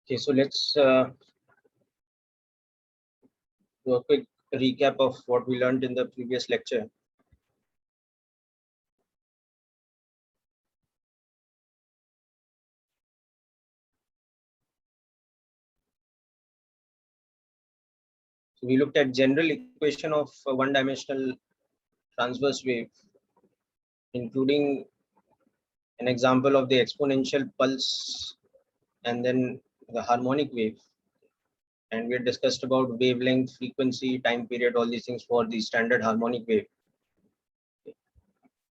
Okay, so let's do a quick recap of what we learned in the previous lecture. So we looked at general equation of a one-dimensional transverse wave, including an example of the exponential pulse and then the harmonic wave. And we had discussed about wavelength, frequency, time period, all these things for the standard harmonic wave.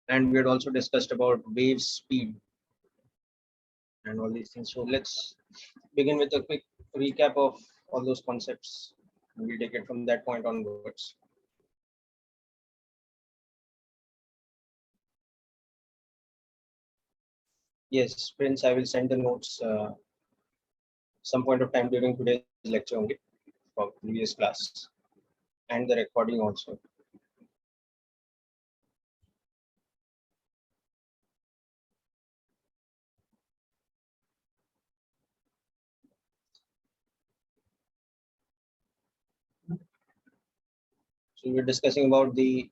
And we had also discussed about wave speed and all these things. So let's begin with a quick recap of all those concepts. And we'll take it from that point onwards. Yes, Prince, I will send the notes some point of time during today's lecture only from previous class and the recording also. So we're discussing about the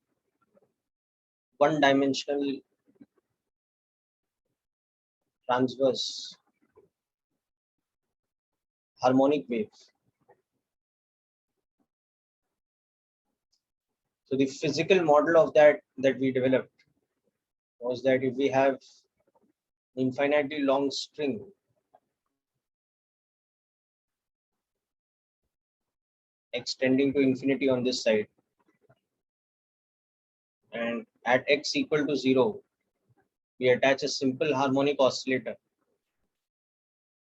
one-dimensional transverse harmonic wave. So the physical model of that we developed was that if we have infinitely long string extending to infinity on this side, and at x equal to 0, we attach a simple harmonic oscillator.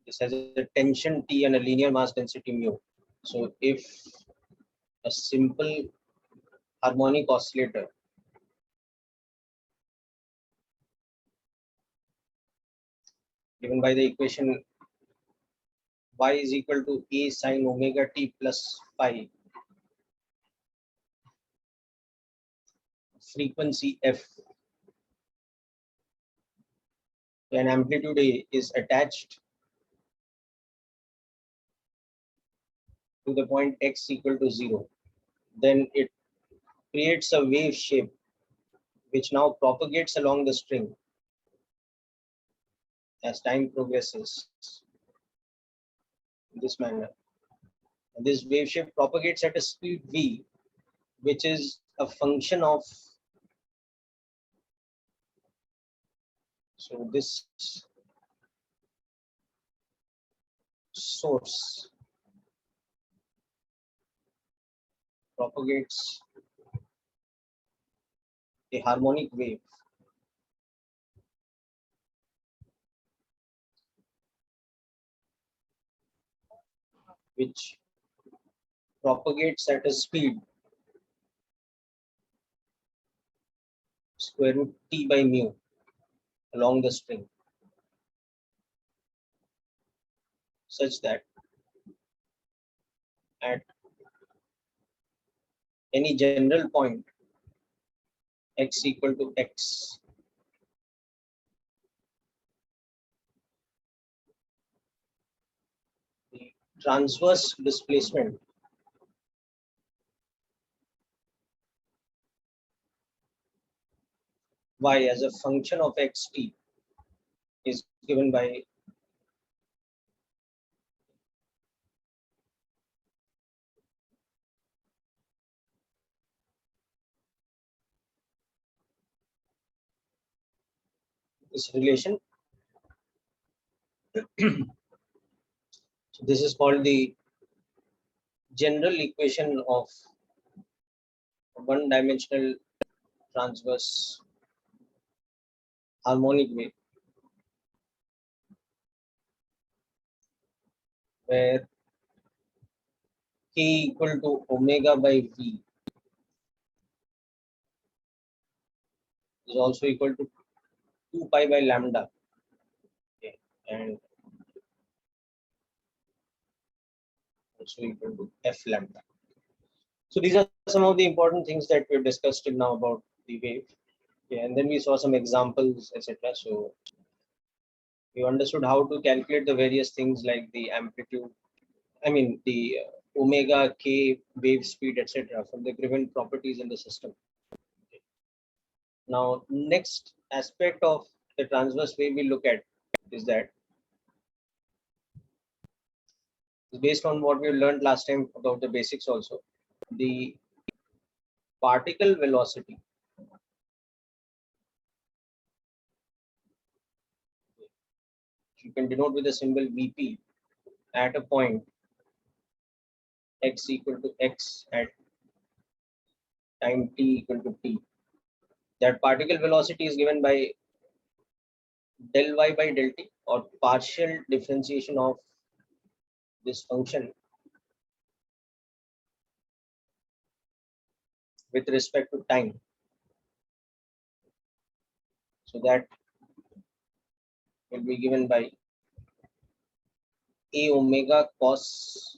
This has a tension T and a linear mass density mu. So if a simple harmonic oscillator given by the equation y is equal to a sine omega t plus phi, frequency f, and amplitude a is attached to the point x equal to 0, then it creates a wave shape which now propagates along the string as time progresses in this manner. And this wave shape propagates at a speed v, which is a function of, so this source propagates a harmonic wave which propagates at a speed square root t by mu along the string, such that at any general point x equal to x, the transverse displacement y as a function of xt is given by this relation. So this is called the general equation of one-dimensional transverse harmonic wave, where k equal to omega by v is also equal to 2 pi by lambda, okay, and also equal to f lambda. So these are some of the important things that we've discussed till now about the wave. Okay, and then we saw some examples, etc. So We understood how to calculate the various things like the amplitude, the omega, k, wave speed, etc. from the given properties in the system. Now, next aspect of the transverse wave we look at is that, based on what we learned last time about the basics also, the particle velocity you can denote with the symbol Vp at a point x equal to x at time t equal to t. That particle velocity is given by del y by del t, or partial differentiation of this function with respect to time. So that will be given by a omega cos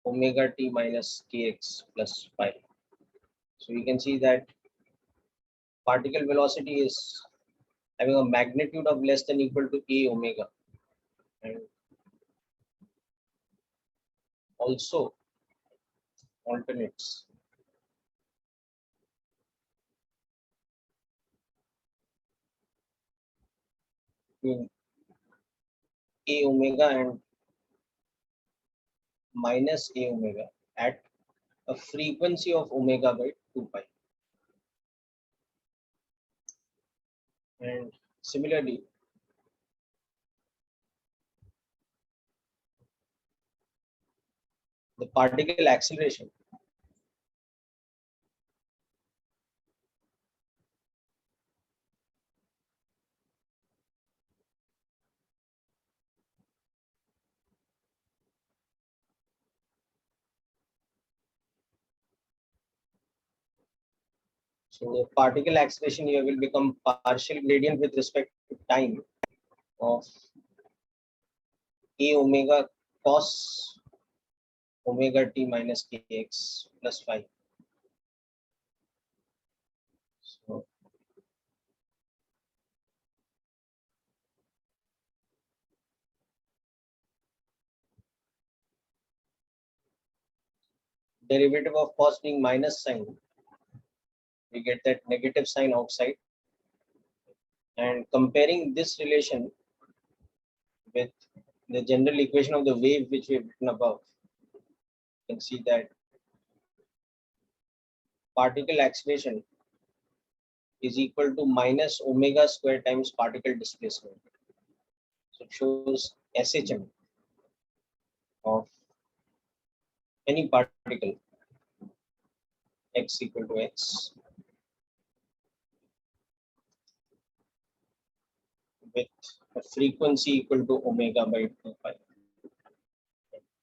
omega t minus kx plus phi. So we can see that particle velocity is having a magnitude of less than equal to a omega, and also alternates between a omega and minus a omega at a frequency of omega by 2 pi. And similarly, the particle acceleration so the particle acceleration here will become partial gradient with respect to time of a omega cos omega t minus kx plus phi. So derivative of cos being minus sign, we get that negative sign outside, and comparing this relation with the general equation of the wave which we have written above, you can see that particle acceleration is equal to minus omega square times particle displacement. So it shows SHM of any particle x equal to x with a frequency equal to omega by 2 pi,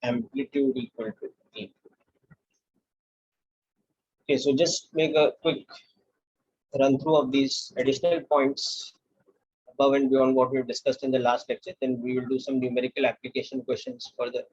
amplitude equal to a. Okay, so just make a quick run through of these additional points above and beyond what we've discussed in the last lecture. Then we will do some numerical application questions further.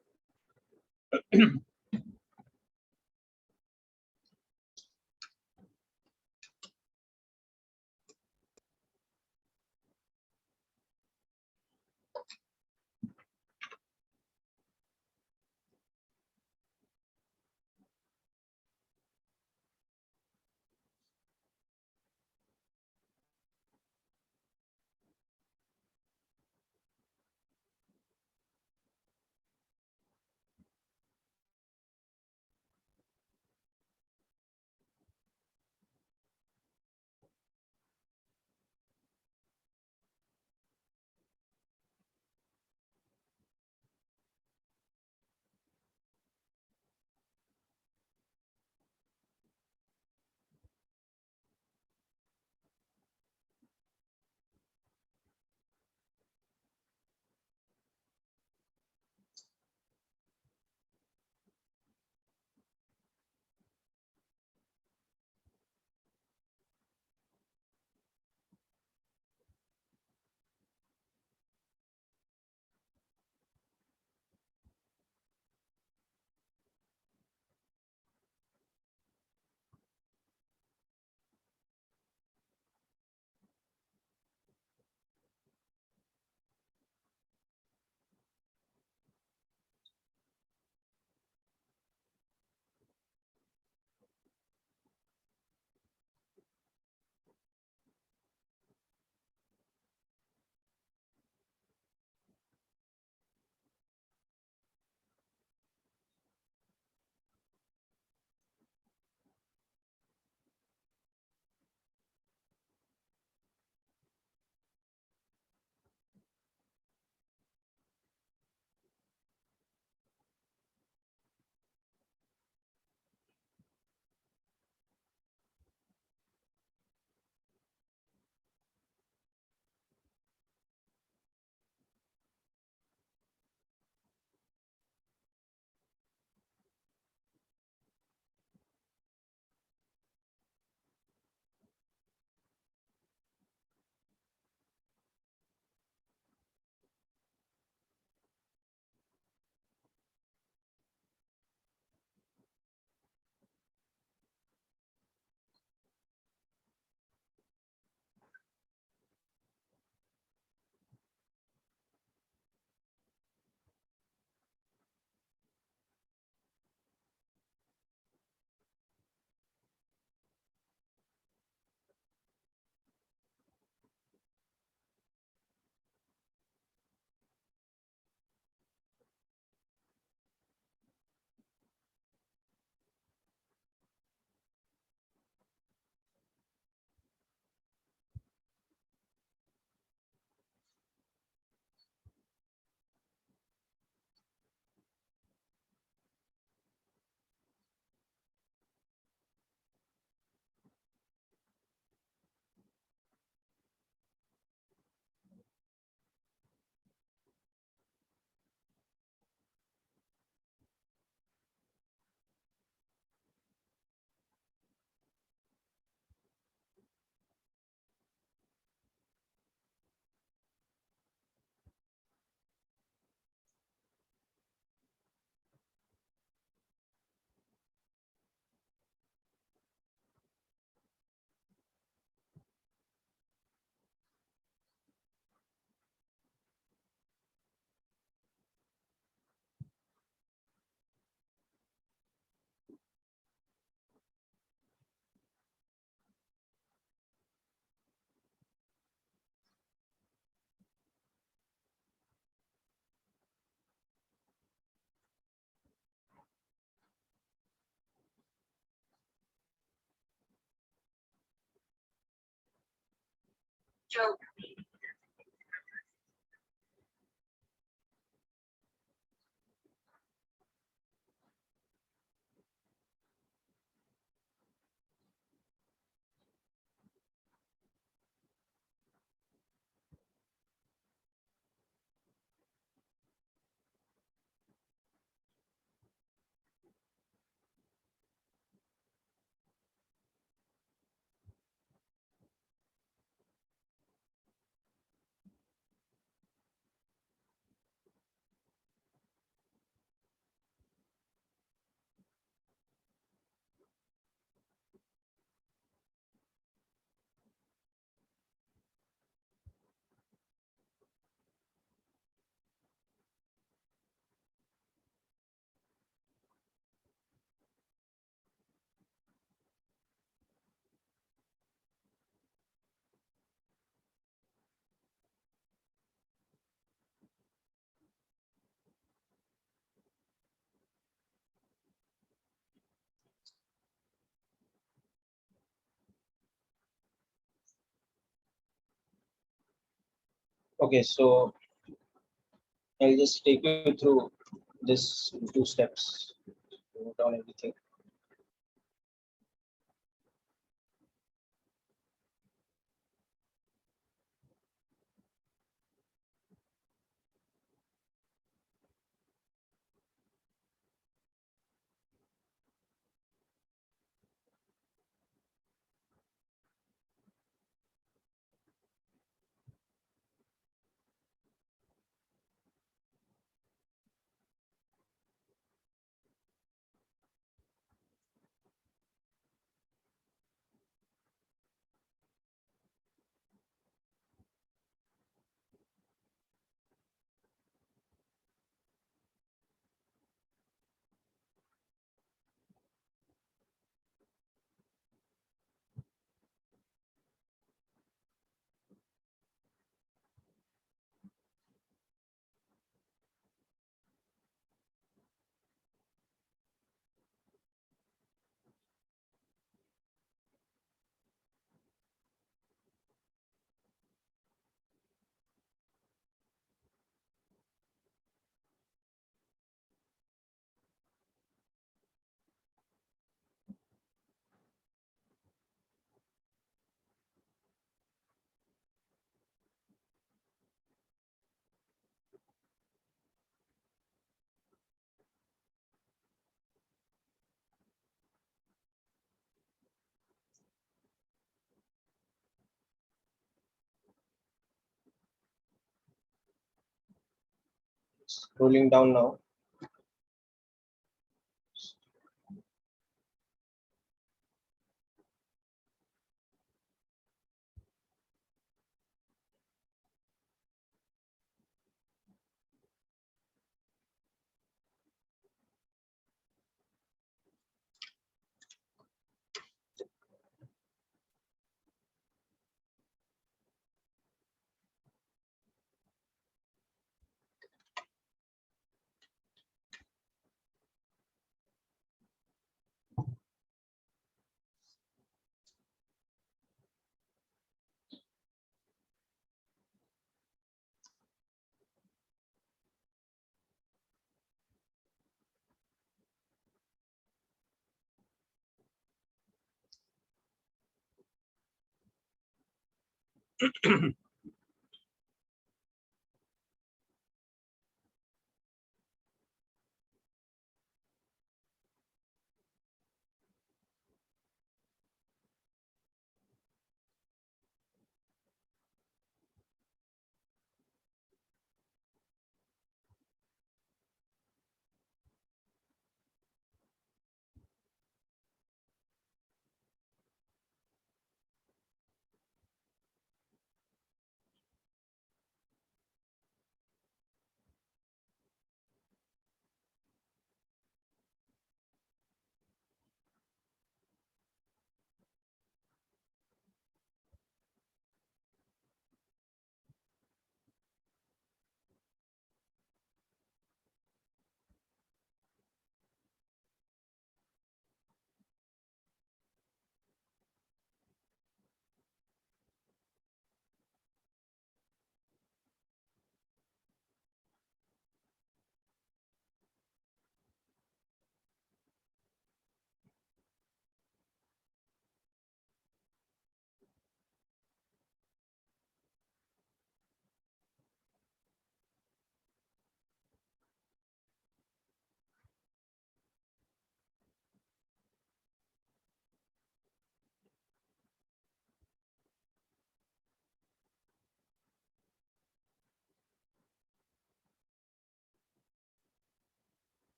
Okay, so I'll just take you through this in 2 steps. Note down everything. Scrolling down now.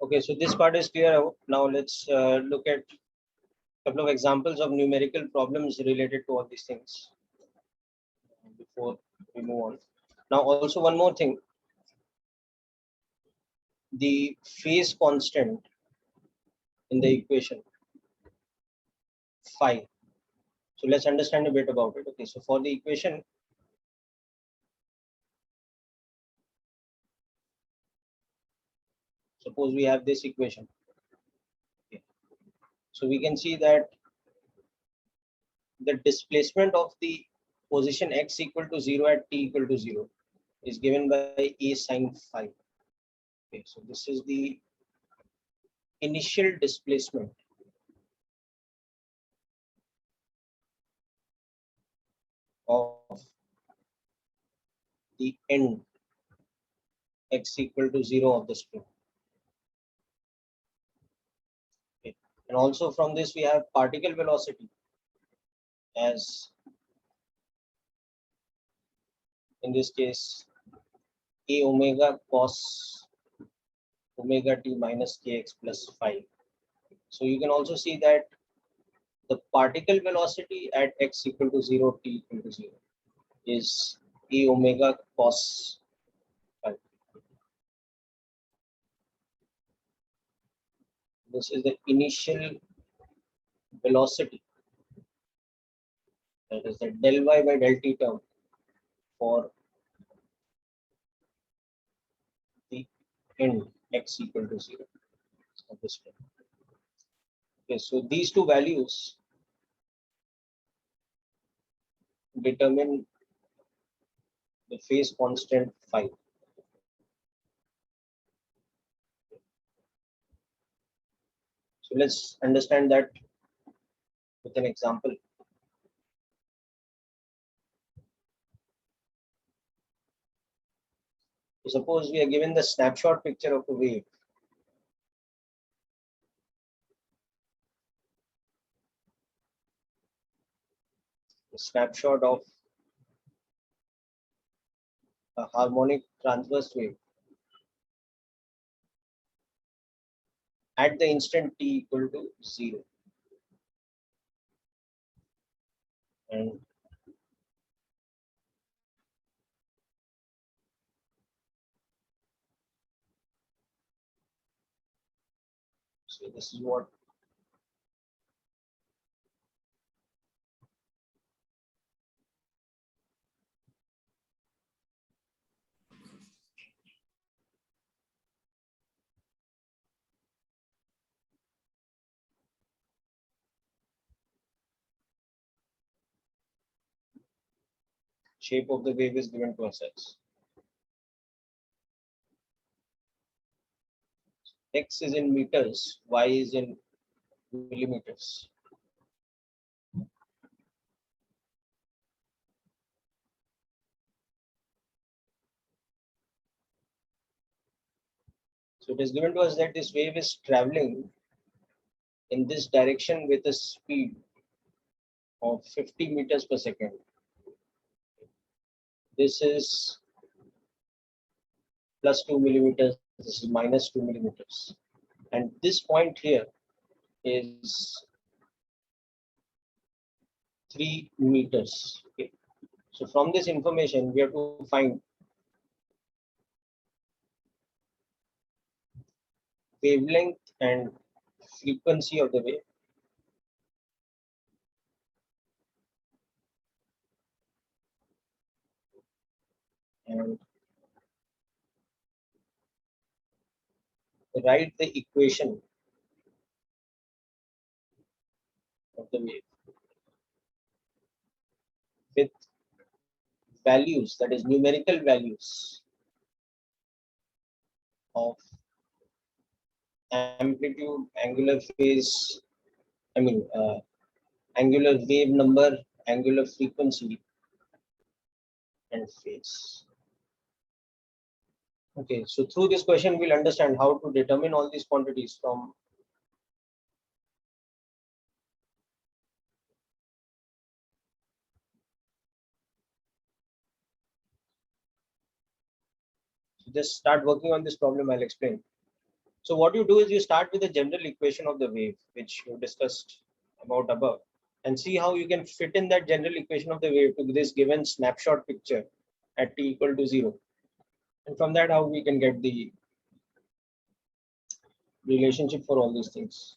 Okay, so this part is clear. Now let's look at a couple of examples of numerical problems related to all these things before we move on. Now, also one more thing, the phase constant in the equation phi. So let's understand a bit about it. Okay, so for the equation, suppose we have this equation. Okay. So we can see that the displacement of the position x equal to 0 at t equal to 0 is given by a sine phi. Okay, so this is the initial displacement of the end x equal to 0 of the spring. Okay. And also from this we have particle velocity as, in this case, a omega cos omega t minus kx plus phi. So you can also see that the particle velocity at x equal to 0, t equal to 0 is a omega cos phi. This is the initial velocity, that is the del y by del t term for the end x equal to 0 of this term. Okay, so these two values determine the phase constant phi. So let's understand that with an example. So suppose we are given the snapshot picture of a wave. A snapshot of a harmonic transverse wave at the instant t equal to 0. And so this is what shape of the wave is given to us as. X is in meters, y is in millimeters. So it is given to us that this wave is traveling in this direction with a speed of 50 meters per second. This is plus 2 millimeters, this is minus 2 millimeters. And this point here is 3 meters. Okay. So from this information, we have to find wavelength and frequency of the wave. And write the equation of the wave with values, that is numerical values of amplitude, angular phase, angular wave number, angular frequency, and phase. Okay, so through this question, we'll understand how to determine all these quantities from So just start working on this problem, I'll explain. So what you do is you start with the general equation of the wave, which you discussed about above, and see how you can fit in that general equation of the wave to this given snapshot picture at t equal to 0. And from that, how we can get the relationship for all these things.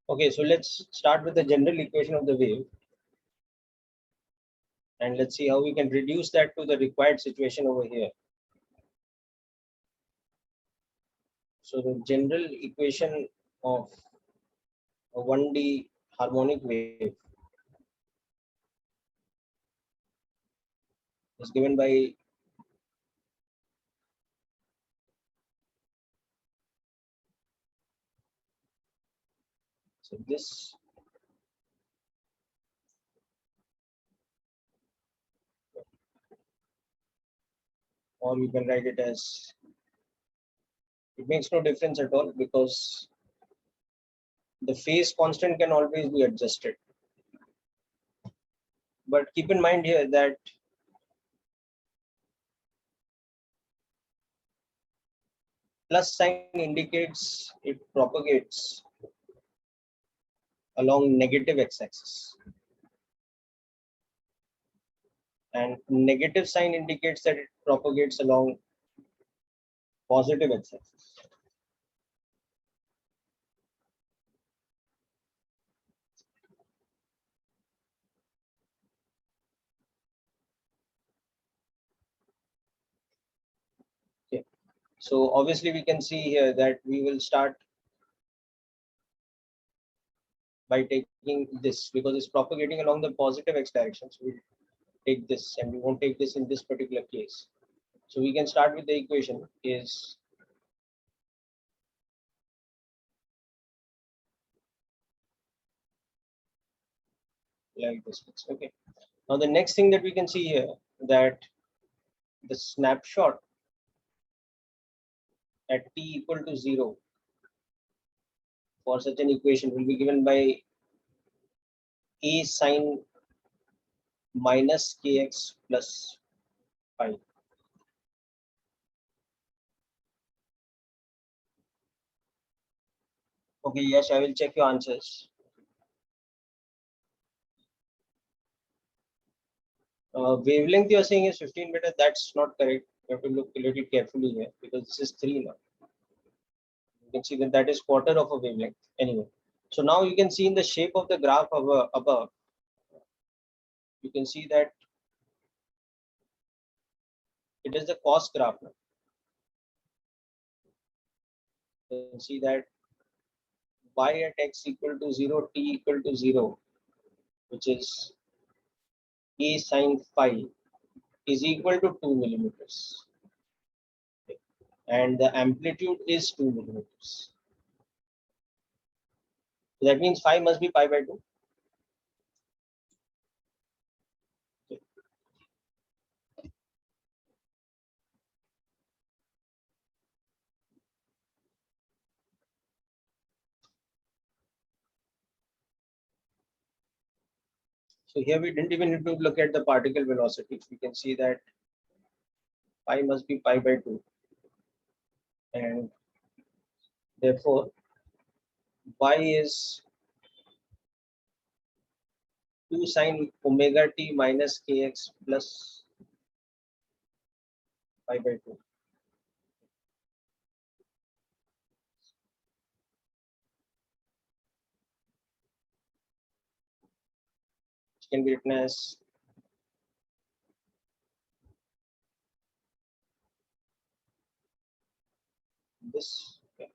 Okay, so let's start with the general equation of the wave, and let's see how we can reduce that to the required situation over here. So the general equation of a 1D harmonic wave is given by so this or you can write it as, it makes no difference at all because the phase constant can always be adjusted. But keep in mind here that plus sign indicates it propagates along negative x-axis, and negative sign indicates that it propagates along positive x-axis. Okay. So obviously we can see here that we will start by taking this because it's propagating along the positive x direction. So we'll take this and we won't take this in this particular case. So we can start with the equation is like this. Okay. Now the next thing that we can see here that the snapshot at t equal to 0 for such an equation will be given by a sine minus kx plus phi. Okay, yes, I will check your answers. Wavelength you are saying is 15 meter. That's not correct. You have to look a little carefully here because this is 3 now. You can see that that is quarter of a wavelength. Anyway, so now you can see in the shape of the graph above, you can see that it is the cos graph now. You can see that y at x equal to 0, t equal to 0, which is a sine phi is equal to 2 millimeters. And the amplitude is 2 millimeters. So that means phi must be pi by 2. So here we didn't even need to look at the particle velocity. We can see that pi must be pi by 2. And therefore, y is 2 sine omega t minus kx plus pi by 2. Which can be written as this. Okay.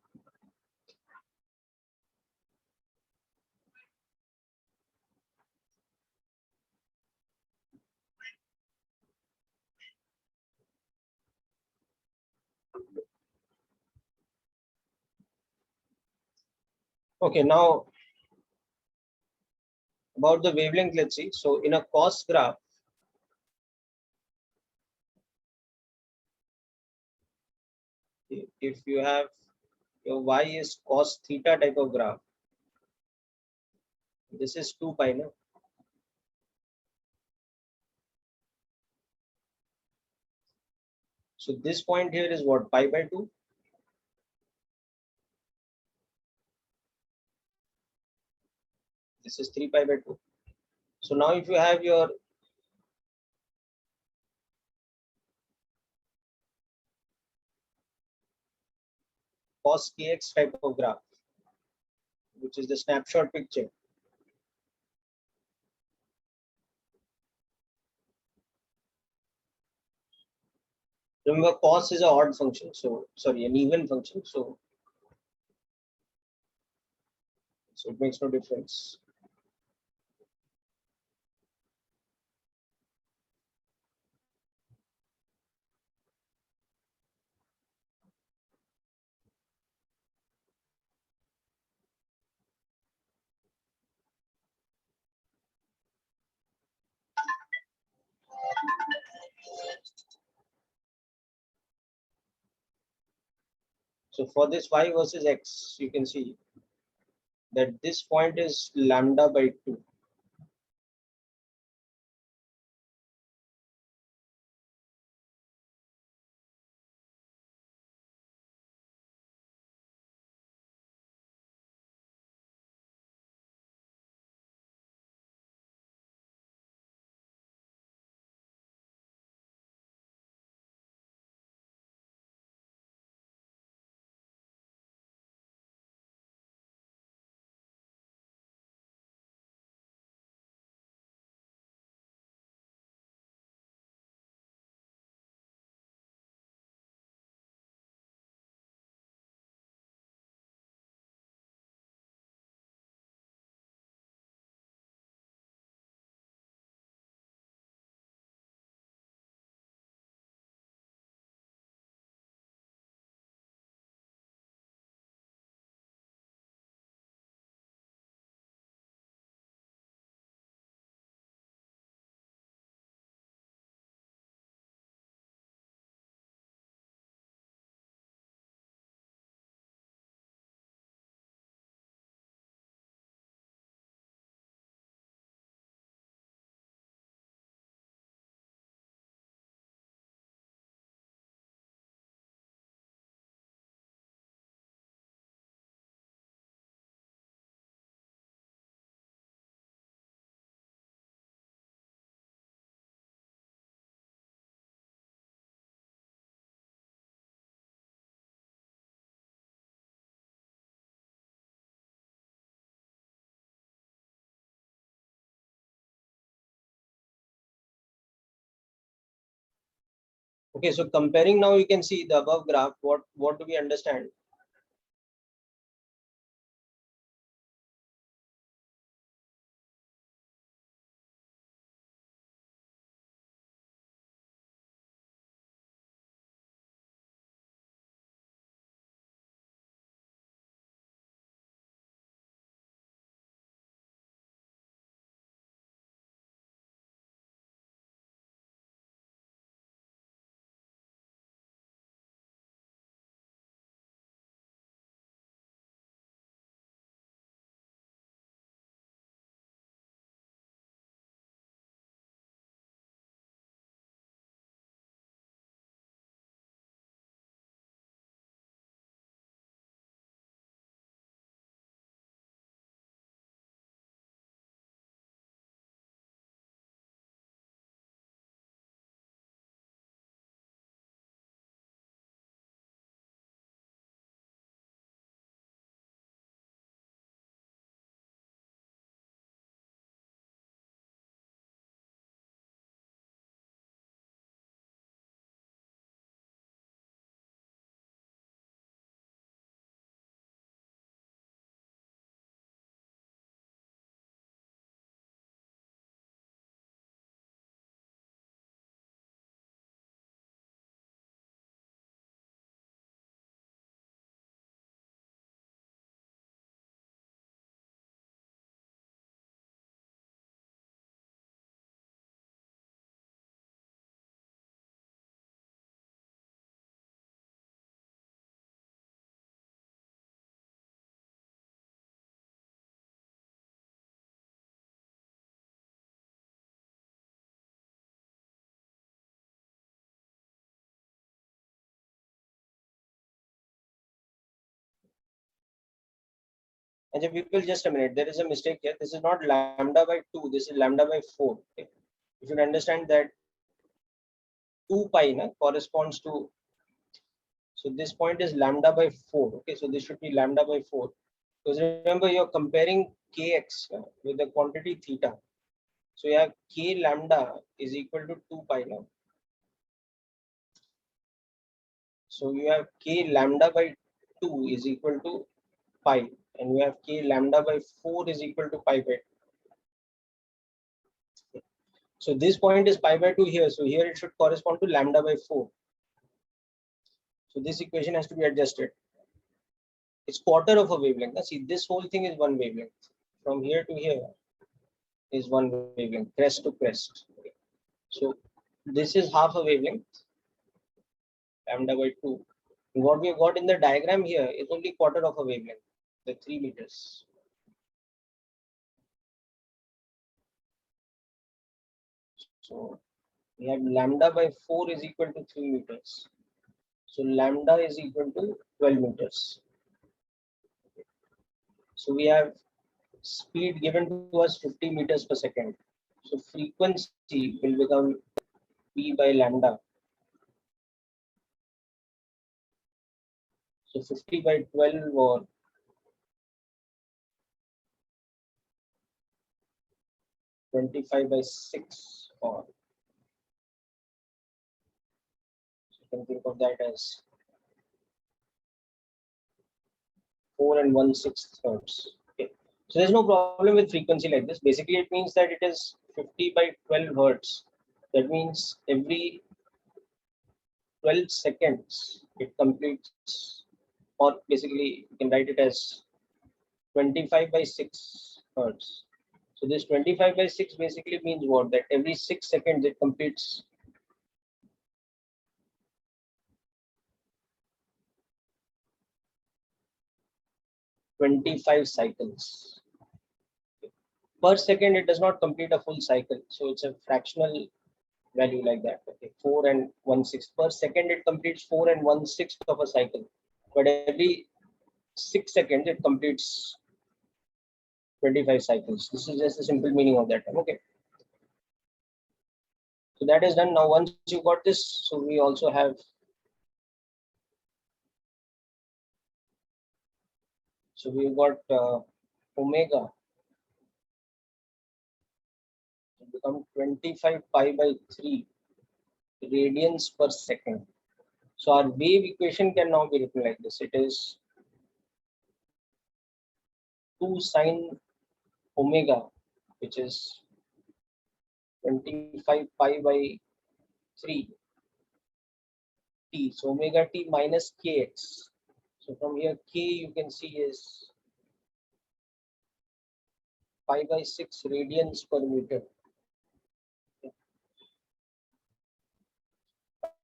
Okay, now about the wavelength, let's see. So in a cos graph, if you have your y is cos theta type of graph, this is 2 pi now. So this point here is what, pi by 2? This is 3 pi by 2. So now if you have your cos kx type of graph, which is the snapshot picture. Remember, cos is an odd function, so sorry, an even function, so it makes no difference. So for this y versus x, you can see that this point is lambda by 2. Okay, so comparing now, you can see the above graph. What do we understand? And people, just a minute. There is a mistake here. This is not lambda by 2. This is lambda by 4. Okay? You should understand that 2 pi corresponds to. So this point is lambda by 4. Okay, so this should be lambda by 4. Because remember, you're comparing kx with the quantity theta. So you have k lambda is equal to 2 pi now. So you have k lambda by 2 is equal to pi, and you have k lambda by 4 is equal to pi by 2. So this point is pi by 2 here. So here it should correspond to lambda by 4. So this equation has to be adjusted. It's quarter of a wavelength. Now see, this whole thing is one wavelength. From here to here is one wavelength, crest to crest. So this is half a wavelength, lambda by 2. What we have got in the diagram here is only quarter of a wavelength, the 3 meters. So we have lambda by 4 is equal to 3 meters. So lambda is equal to 12 meters. So we have speed given to us 50 meters per second. So frequency will become p by lambda. So 50 by 12 or 25 by 6, or you can think of that as 4 and 1/6 hertz. Okay. So there's no problem with frequency like this. Basically, it means that it is 50 by 12 hertz. That means every 12 seconds it completes, or basically you can write it as 25 by 6 hertz. So this 25 by 6 basically means what? That every 6 seconds it completes 25 cycles. Per second, it does not complete a full cycle. So it's a fractional value like that. Okay, 4 and 1/6 per second, it completes 4 and 1/6 of a cycle. But every 6 seconds, it completes 25 cycles. This is just a simple meaning of that. Okay. So that is done. Now, once you got this, so we also have we've got omega become 25 pi by 3 radians per second. So our wave equation can now be written like this. It is 2 sine omega, which is 25 pi by 3 t. So omega t minus kx. So from here k you can see is pi by 6 radians per meter.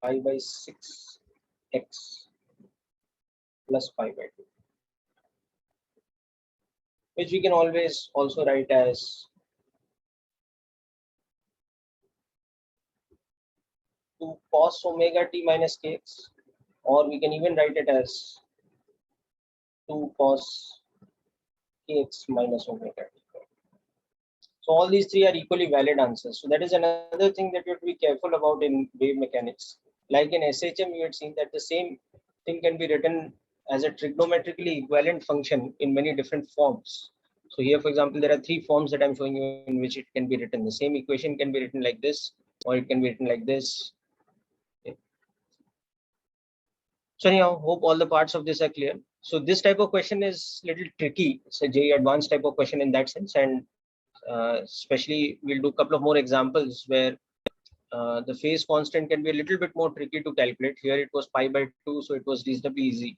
Pi by 6 x plus pi by 2, which we can always also write as 2 cos omega t minus kx, or we can even write it as 2 cos kx minus omega t. So all these three are equally valid answers. So that is another thing that you have to be careful about in wave mechanics. Like in SHM, you had seen that the same thing can be written as a trigonometrically equivalent function in many different forms. So here, for example, there are 3 forms that I'm showing you in which it can be written. The same equation can be written like this, or it can be written like this. Okay. So anyhow, hope all the parts of this are clear. So this type of question is little tricky. It's a JEE advanced type of question in that sense, and especially we'll do a couple of more examples where the phase constant can be a little bit more tricky to calculate. Here it was pi by 2, so it was reasonably easy.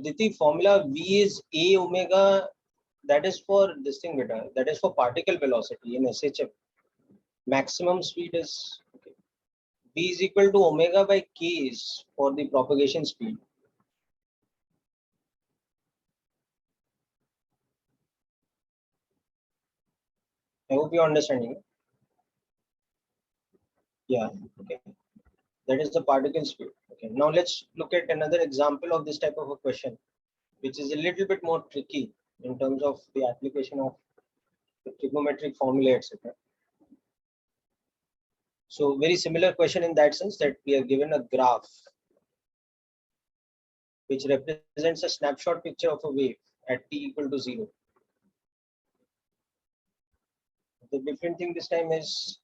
Diti, formula V is A omega. That is for this thing, beta. That is for particle velocity in SHM. Maximum speed is okay. V is equal to omega by K is for the propagation speed. I hope you're understanding. Yeah. Okay. That is the particle speed. Okay. Now let's look at another example of this type of a question, which is a little bit more tricky in terms of the application of the trigonometric formula, etc. So very similar question in that sense that we are given a graph which represents a snapshot picture of a wave at t equal to 0. The different thing this time is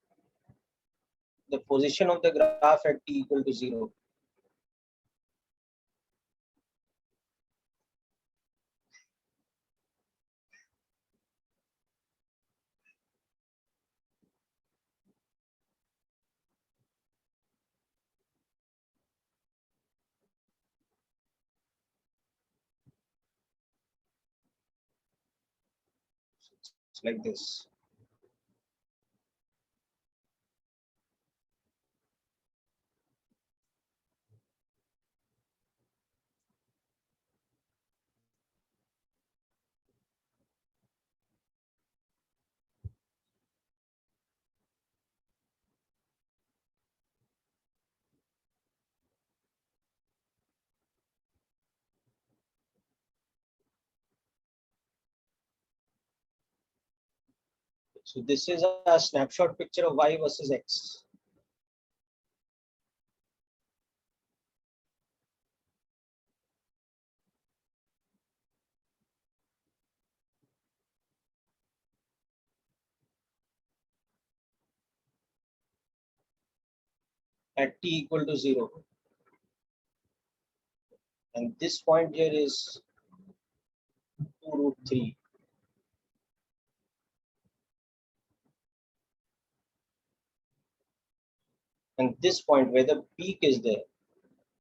the position of the graph at t equal to 0. It's like this. So this is a snapshot picture of y versus x. At t equal to 0. And this point here is 2 root 3. And this point where the peak is there,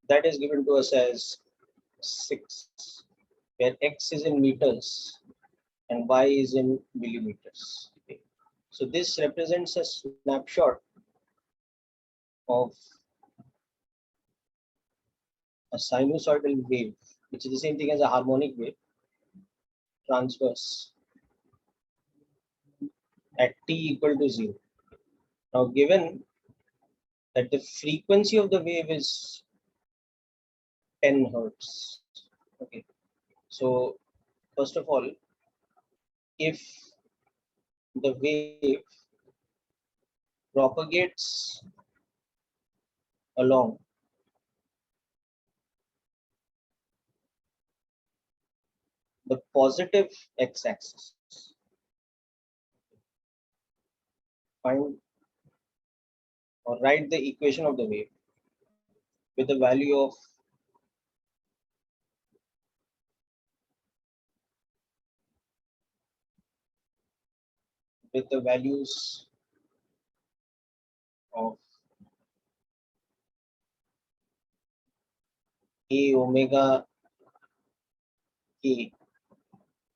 that is given to us as 6, where x is in meters and y is in millimeters. Okay. So this represents a snapshot of a sinusoidal wave, which is the same thing as a harmonic wave, transverse, at t equal to 0. Now, given that the frequency of the wave is 10 hertz. Okay. So, first of all, if the wave propagates along the positive x-axis, find or write the equation of the wave with the value of with the values of a omega k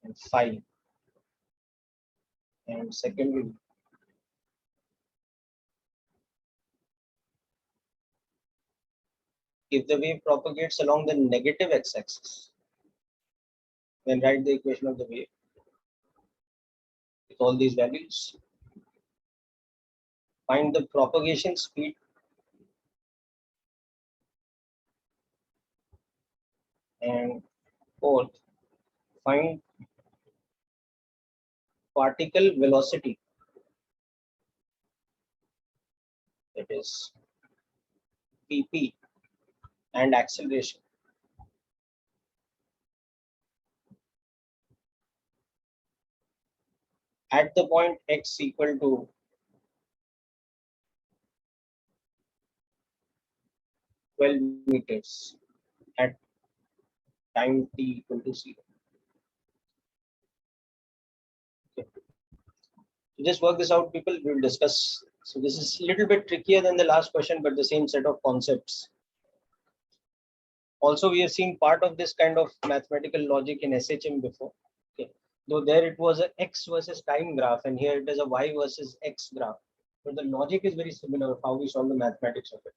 and phi, and secondly if the wave propagates along the negative x-axis, then write the equation of the wave with all these values. Find the propagation speed and fourth, find particle velocity, that is pp, and acceleration. At the point x equal to 12 meters at time t equal to 0. Okay. So just work this out, people. We will discuss. So this is a little bit trickier than the last question, but the same set of concepts. Also, we have seen part of this kind of mathematical logic in SHM before. Okay. Though there it was a X versus time graph, and here it is a Y versus X graph. But the logic is very similar of how we solve the mathematics of it.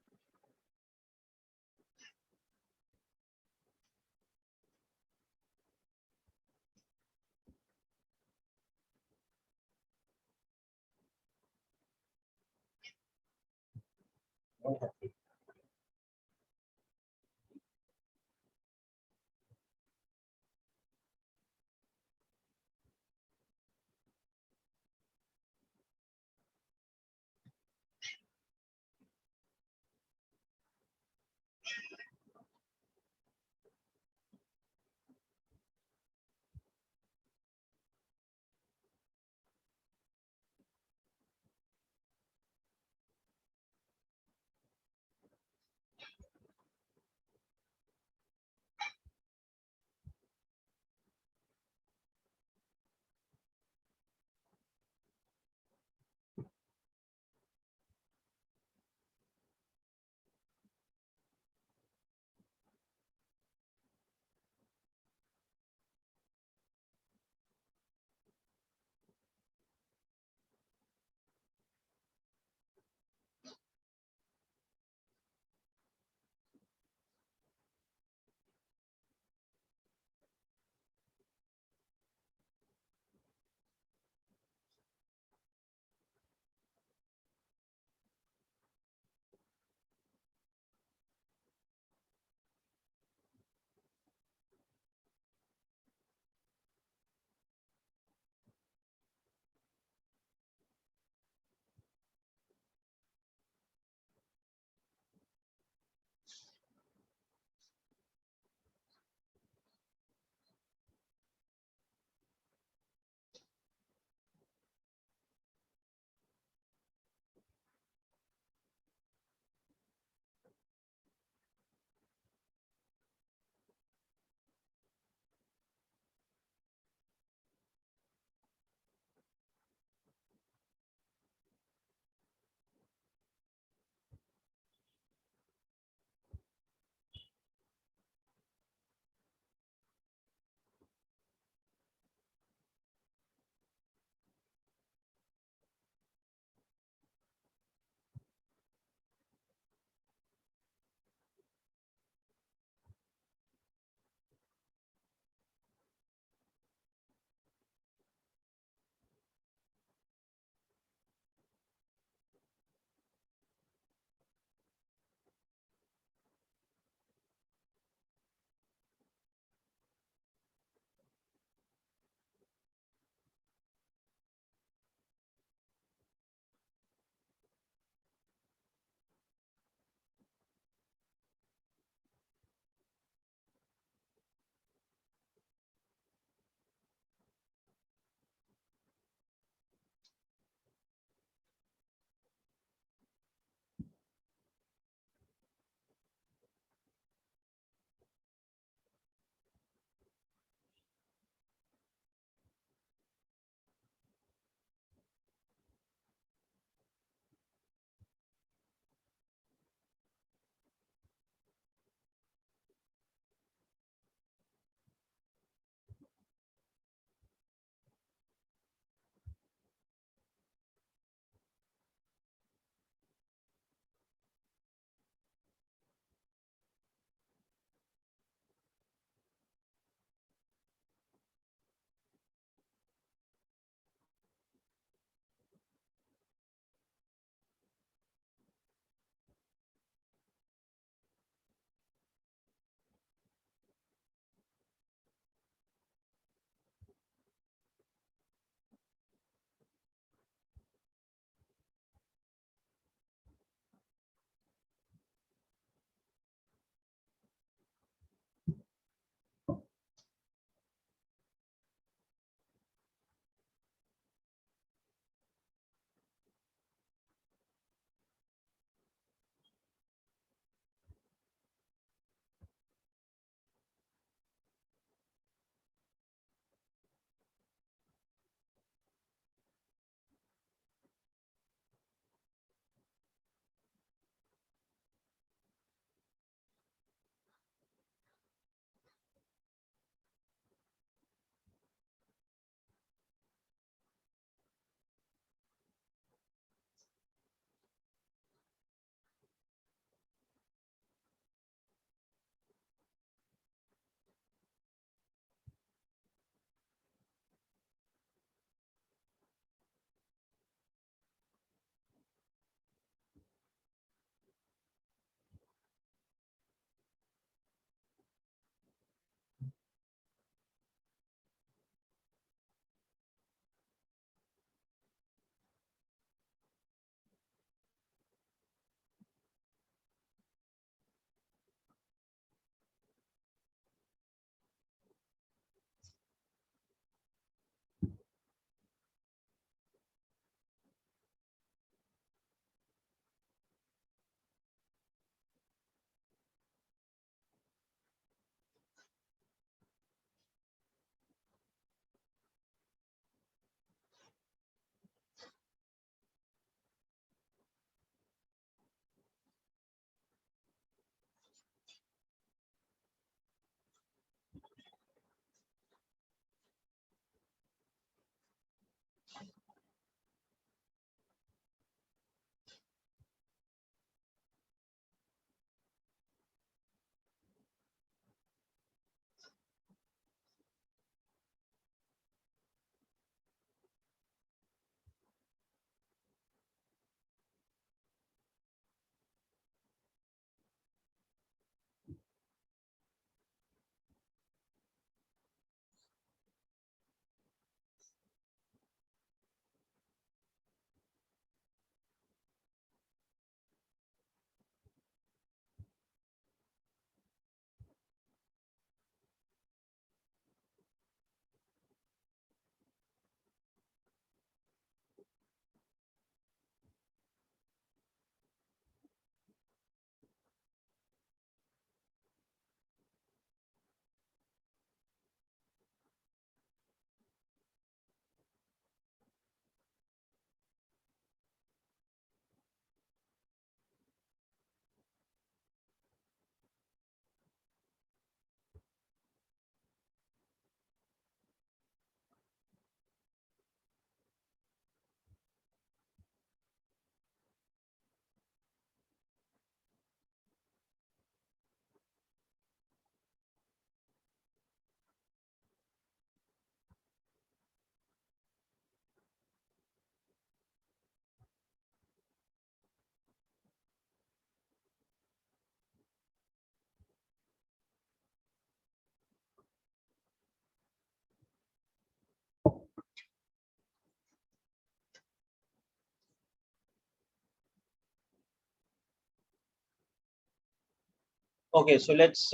Okay, so let's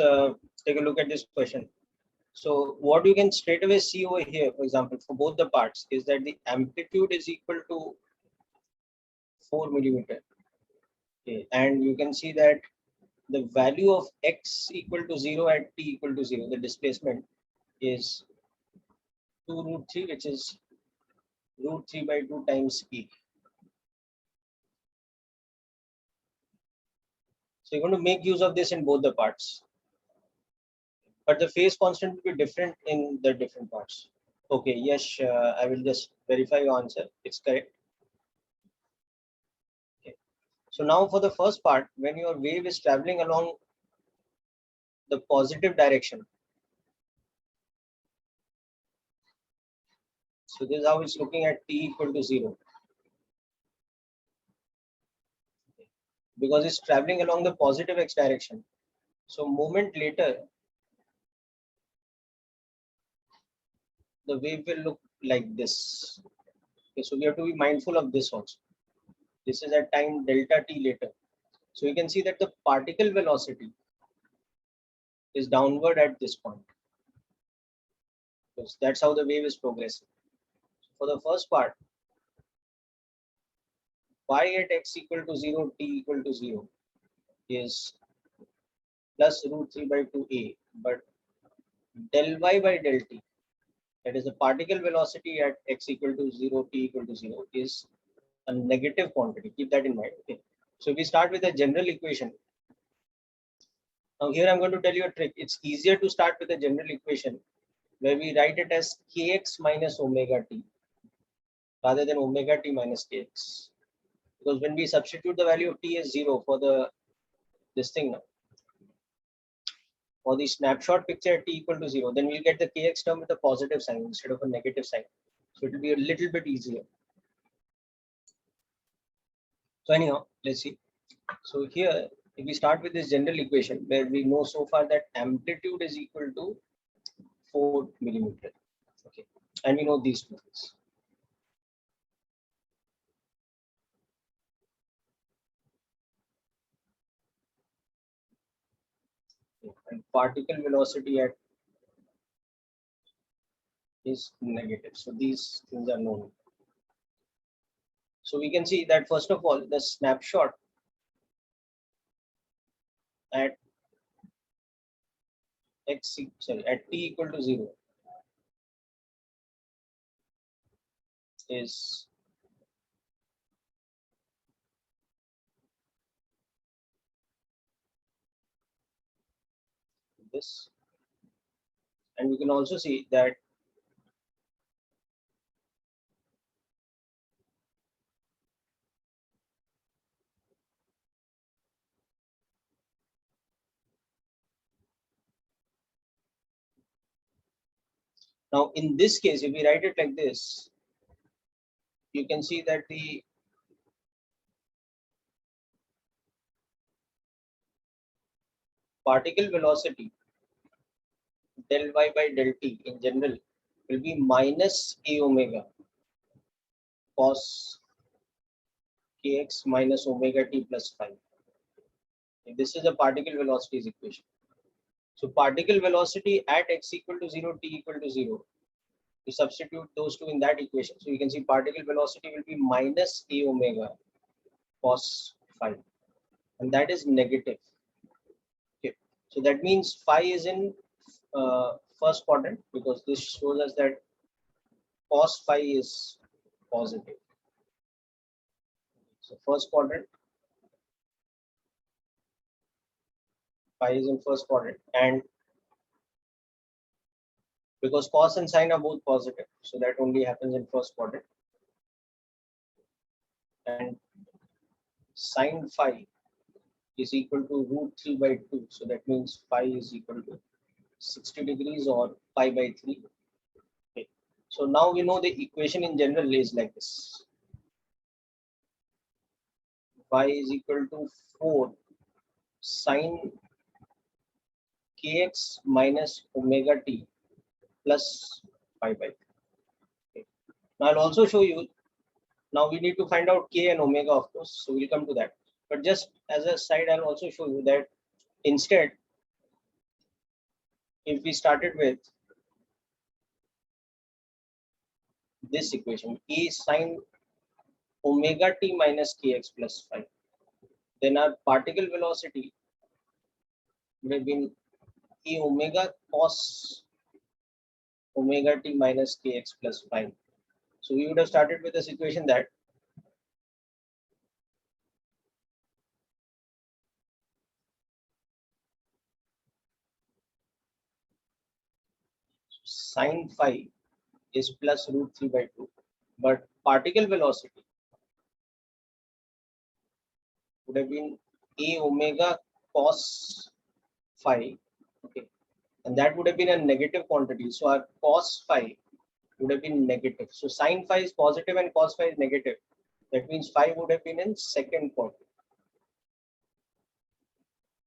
take a look at this question. So what you can straight away see over here, for example, for both the parts, is that the amplitude is equal to 4 millimeter. Okay, and you can see that the value of x equal to 0 at t equal to 0, the displacement is 2 root 3, which is root 3 by 2 times e. So you're going to make use of this in both the parts, but the phase constant will be different in the different parts. Okay, yes, I will just verify your answer. It's correct. Okay. So now for the first part, when your wave is traveling along the positive direction, so this is how it's looking at t equal to 0, because it's traveling along the positive x direction. So moment later, the wave will look like this. Okay, so we have to be mindful of this also. This is at time delta t later. So you can see that the particle velocity is downward at this point, because that's how the wave is progressing. So for the first part, y at x equal to 0, t equal to 0 is plus root 3 by 2a, but del y by del t, that is the particle velocity at x equal to 0, t equal to 0, is a negative quantity. Keep that in mind. Okay. So we start with a general equation. Now here I'm going to tell you a trick. It's easier to start with a general equation where we write it as kx minus omega t rather than omega t minus kx. Because when we substitute the value of t as 0 for this thing now, for the snapshot picture at t equal to 0, then we'll get the kx term with a positive sign instead of a negative sign. So it will be a little bit easier. So anyhow, let's see. So here, if we start with this general equation where we know so far that amplitude is equal to 4 millimeter. Okay, and we know these two things. And particle velocity at is negative. So these things are known. So we can see that first of all, the snapshot at at t equal to 0 is this, and we can also see that now in this case, if we write it like this, you can see that the particle velocity del y by del t in general will be minus a omega cos kx minus omega t plus 5. And this is a particle velocities equation. So particle velocity at x equal to 0, t equal to 0. You substitute those two in that equation. So you can see particle velocity will be minus a omega cos 5. And that is negative. Okay. So that means phi is in first quadrant, because this shows us that cos phi is positive. So first quadrant, phi is in first quadrant, and because cos and sine are both positive, so that only happens in first quadrant. And sine phi is equal to root 3 by 2, so that means phi is equal to 60 degrees or pi by 3. Okay. So now we know the equation in general is like this. Phi is equal to 4 sine kx minus omega t plus pi by 3. Okay. Now I'll also show you. Now we need to find out k and omega, of course, so we'll come to that. But just as a side, I'll also show you that instead if we started with this equation, E sine omega t minus kx plus phi, then our particle velocity would have been E omega cos omega t minus kx plus phi. So we would have started with this equation that sine phi is plus root 3 by 2, but particle velocity would have been A omega cos phi, okay, and that would have been a negative quantity. So our cos phi would have been negative. So sine phi is positive and cos phi is negative. That means phi would have been in second quadrant.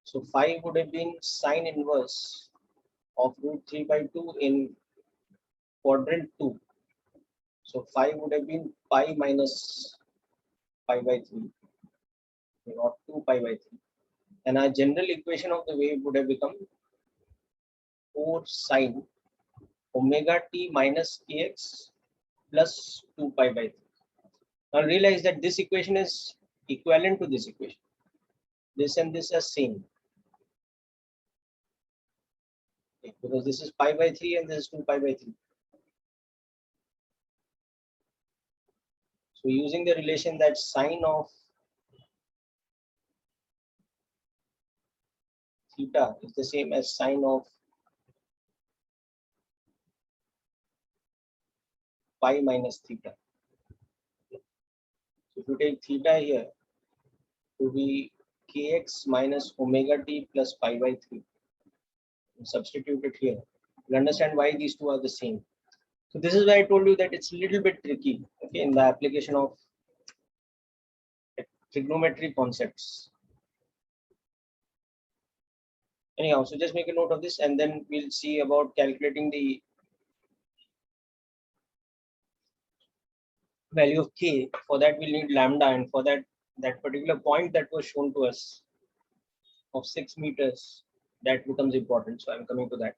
So phi would have been sine inverse of root 3 by 2 in quadrant 2. So phi would have been pi minus pi by 3, not 2 pi by 3. And our general equation of the wave would have become 4 sine omega t minus kx plus 2 pi by 3. Now realize that this equation is equivalent to this equation. This and this are same. Okay, because this is pi by 3 and this is 2 pi by 3. So using the relation that sine of theta is the same as sine of pi minus theta. So if you take theta here to be kx minus omega t plus pi by 3, substitute it here, you'll understand why these two are the same. So this is why I told you that it's a little bit tricky, okay, in the application of trigonometry concepts. Anyhow, so just make a note of this, and then we'll see about calculating the value of k. For that we'll need lambda, and for that particular point that was shown to us of 6 meters, that becomes important. So I'm coming to that.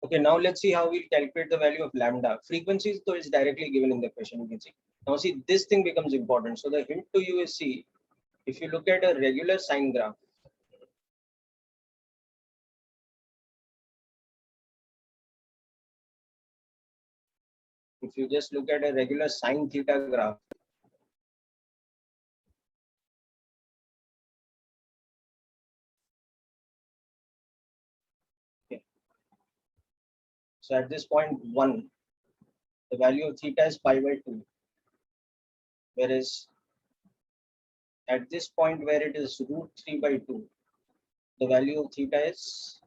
Okay, now let's see how we'll calculate the value of lambda. Frequencies, though, is directly given in the question, you can see. Now see, this thing becomes important. So the hint to you is, see, if you look at a regular sine graph, if you just look at a regular sine theta graph, okay. So at this point 1, the value of theta is pi by 2, whereas at this point where it is root 3 by 2, the value of theta is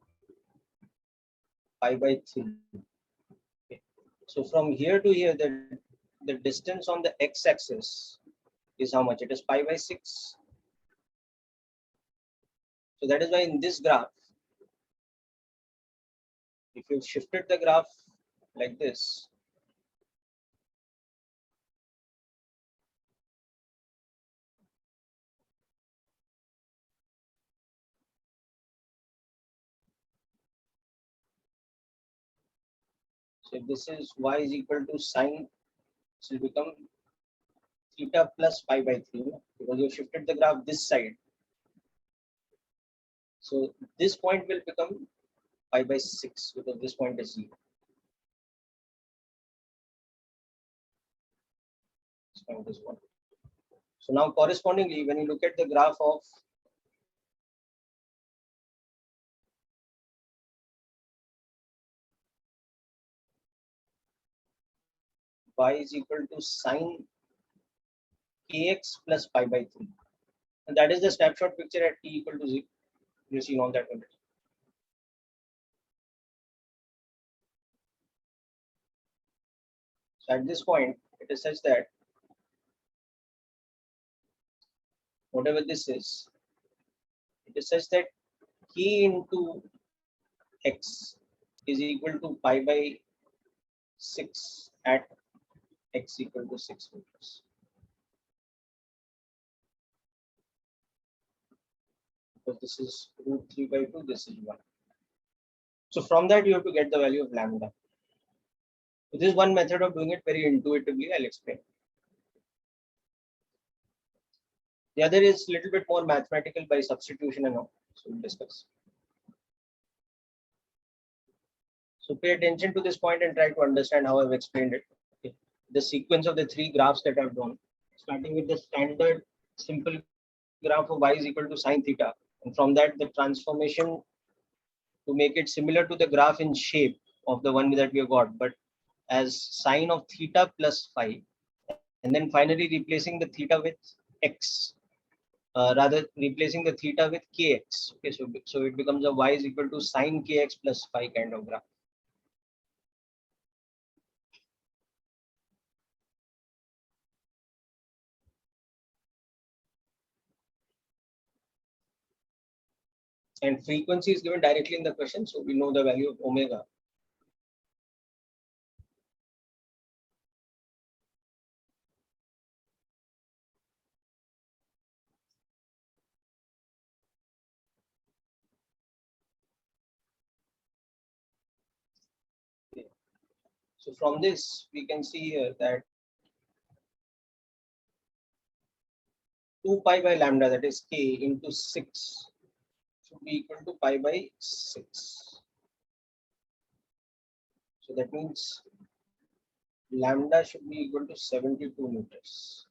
pi by 3. Okay. So from here to here, the distance on the x-axis is how much? It is pi by 6. So that is why in this graph, if you shifted the graph like this, so if this is y is equal to sine, this will become theta plus pi by 3, because you shifted the graph this side. So this point will become pi by 6 because this point is 0. This point is 1. So now correspondingly, when you look at the graph of y is equal to sine kx plus pi by 3. And that is the snapshot picture at t equal to 0. You see all that already. So at this point, it is such that whatever this is, it is such that k into x is equal to pi by 6 at x equal to 6 meters. Because this is root 3 by 2, this is 1. So from that, you have to get the value of lambda. So this is one method of doing it very intuitively. I'll explain. The other is a little bit more mathematical by substitution and all. So we'll discuss. So pay attention to this point and try to understand how I've explained it. Okay. The sequence of the 3 graphs that I've drawn, starting with the standard simple graph of y is equal to sine theta. And from that, the transformation to make it similar to the graph in shape of the one that we have got, but as sine of theta plus phi. And then finally replacing the theta with x. Rather replacing the theta with kx. Okay, so it becomes a y is equal to sine kx plus phi kind of graph. And frequency is given directly in the question, so we know the value of omega. Okay. So from this, we can see here that 2 pi by lambda, that is k into 6, should be equal to pi by 6. So that means lambda should be equal to 72 meters.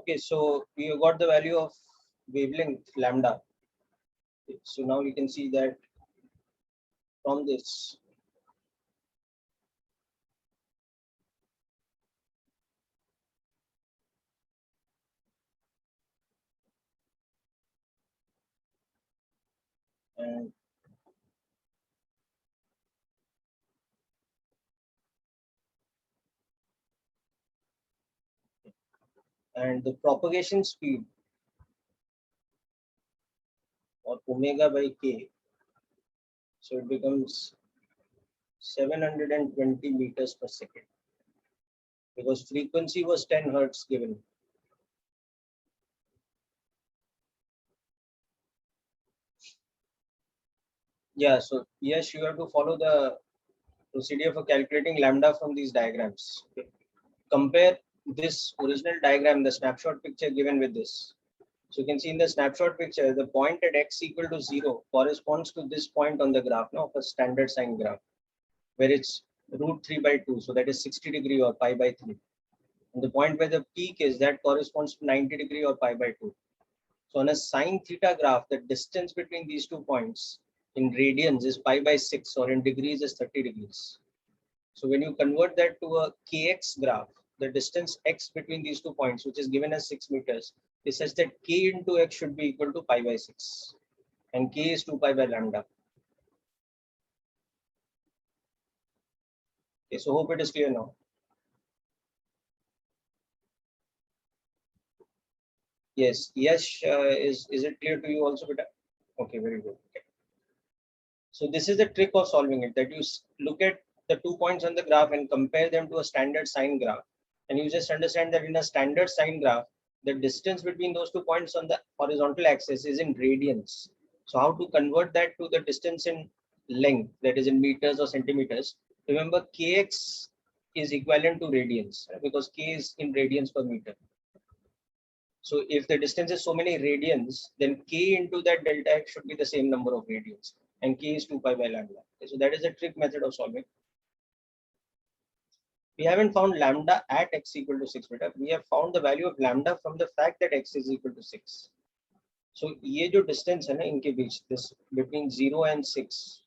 Okay, so we have got the value of wavelength lambda. Okay, so now we can see that from this, and the propagation speed, or omega by k, so it becomes 720 meters per second, because frequency was 10 hertz given. Yeah, so yes, you have to follow the procedure for calculating lambda from these diagrams. Okay. Compare this original diagram, the snapshot picture given with this. So you can see in the snapshot picture, the point at x equal to 0 corresponds to this point on the graph, now of a standard sine graph, where it's root 3 by 2. So that is 60 degree or pi by 3. And the point where the peak is, that corresponds to 90 degree or pi by 2. So on a sine theta graph, the distance between these 2 points in radians is pi by 6, or in degrees is 30 degrees. So when you convert that to a kx graph, the distance x between these 2 points, which is given as 6 meters, is such that k into x should be equal to pi by 6, and k is 2 pi by lambda. Okay, so hope it is clear now. Yes, is it clear to you also, beta? Okay, very good. Okay. So this is the trick of solving it, that you look at the 2 points on the graph and compare them to a standard sine graph. And you just understand that in a standard sine graph, the distance between those 2 points on the horizontal axis is in radians. So how to convert that to the distance in length, that is in meters or centimeters? Remember, kx is equivalent to radians, because k is in radians per meter. So if the distance is so many radians, then k into that delta x should be the same number of radians, and k is 2 pi by lambda. Okay, so that is the trick method of solving. We haven't found lambda at x equal to 6 beta. We have found the value of lambda from the fact that x is equal to 6. So ये जो distance है ना इनके बीच, this between 0 and 6,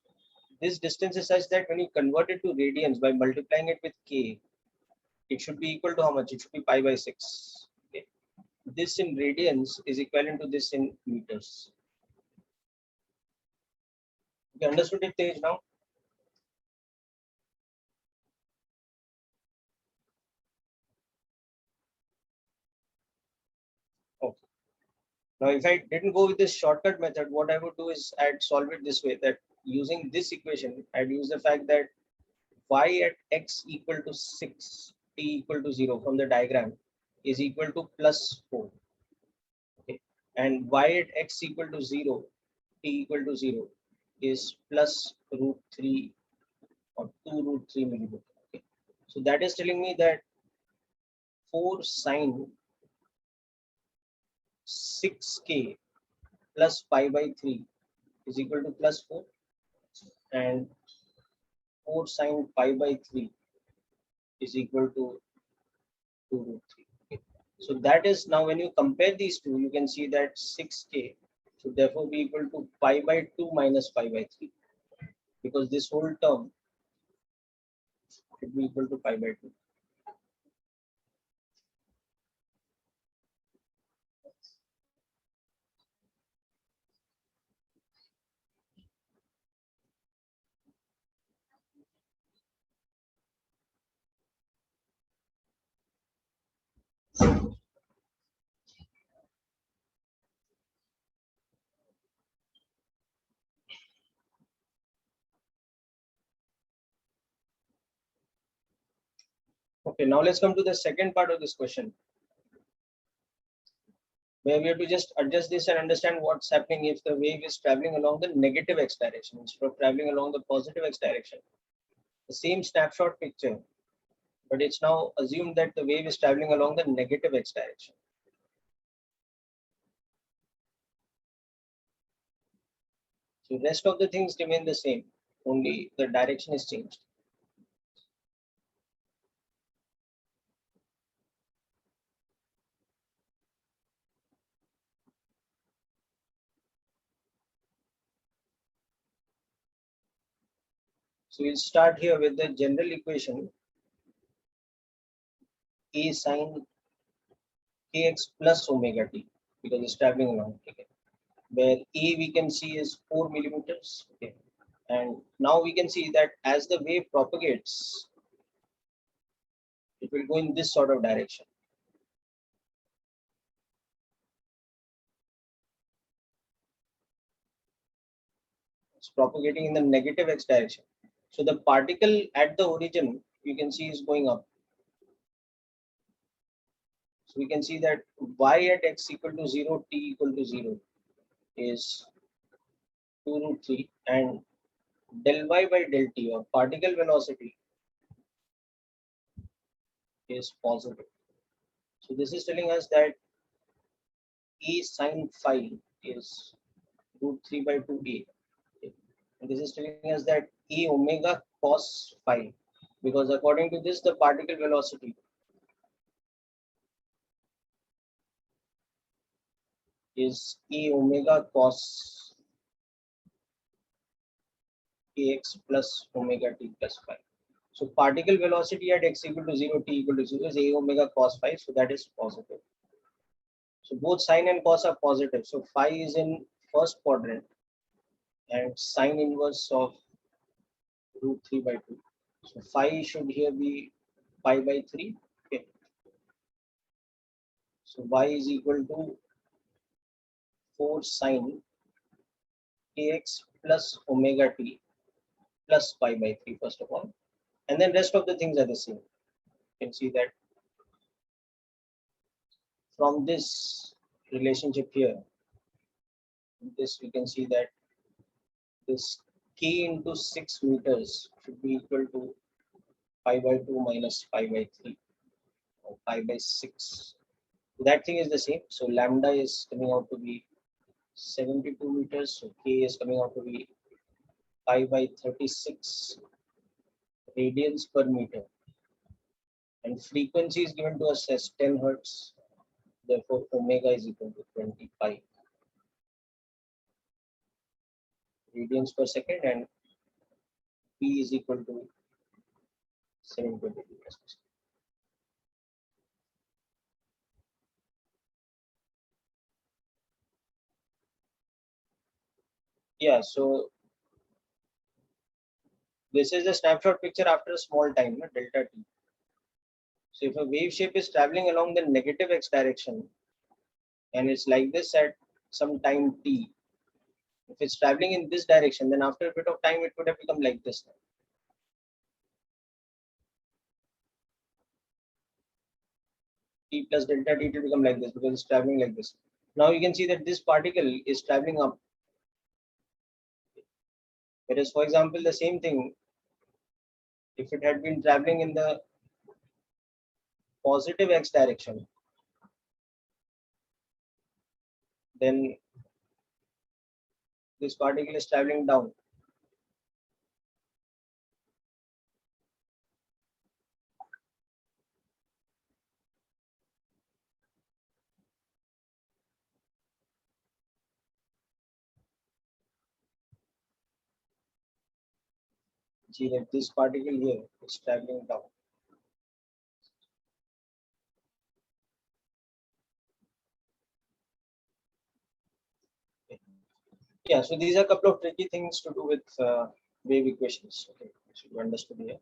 this distance is such that when you convert it to radians by multiplying it with k, it should be equal to how much? It should be pi by 6. Okay. This in radians is equivalent to this in meters. You understood it, Tej, now? Okay. Now, if I didn't go with this shortcut method, what I would do is I'd solve it this way, that using this equation, I'd use the fact that y at x equal to 6, t equal to 0 from the diagram is equal to plus 4. Okay. And y at x equal to 0, t equal to 0 is plus root 3 or 2 root 3 millimeter. Okay. So that is telling me that 4 sine 6k plus pi by 3 is equal to plus 4, and 4 sine pi by 3 is equal to 2 root 3. Okay. So that is, now when you compare these two, you can see that 6k should therefore be equal to pi by 2 minus pi by 3, because this whole term should be equal to pi by 2. Okay, now let's come to the second part of this question, where we have to just adjust this and understand what's happening if the wave is traveling along the negative x direction instead of traveling along the positive x direction. The same snapshot picture, but it's now assumed that the wave is traveling along the negative x direction. So rest of the things remain the same, only the direction is changed. So we'll start here with the general equation A sine kx plus omega t, because it's traveling along. Okay. Where A we can see is 4 millimeters. Okay. And now we can see that as the wave propagates, it will go in this sort of direction. It's propagating in the negative x direction. So the particle at the origin, you can see, is going up. So we can see that y at x equal to 0, t equal to 0 is 2 root 3, and del y by del t, or particle velocity, is positive. So this is telling us that E sine phi is root 3 by 2a. And this is telling us that E omega cos phi, because according to this, the particle velocity is E omega cos kx plus omega t plus phi. So particle velocity at x equal to 0, t equal to 0 is A omega cos phi, so that is positive. So both sine and cos are positive. So phi is in first quadrant and sine inverse of root 3 by 2. So phi should here be pi by 3. Okay. So y is equal to 4 sine kx plus omega t plus pi by 3 first of all. And then rest of the things are the same. You can see that from this relationship here, this we can see that this k into 6 meters should be equal to pi by 2 minus pi by 3, or pi by 6. That thing is the same. So lambda is coming out to be 72 meters. So k is coming out to be pi by 36 radians per meter. And frequency is given to us as 10 hertz. Therefore, omega is equal to 25 radians per second, and p is equal to 720 meters per second. Yeah, so this is a snapshot picture after a small time, delta t. So if a wave shape is traveling along the negative x direction and it's like this at some time t, if it's traveling in this direction, then after a bit of time it would have become like this. T plus delta t will become like this because it's traveling like this. Now you can see that this particle is traveling up. Whereas, for example, the same thing, if it had been traveling in the positive x direction, then this particle is traveling down. See that this particle here is traveling down. Okay. Yeah, so these are a couple of tricky things to do with wave equations. Okay, should be understood here.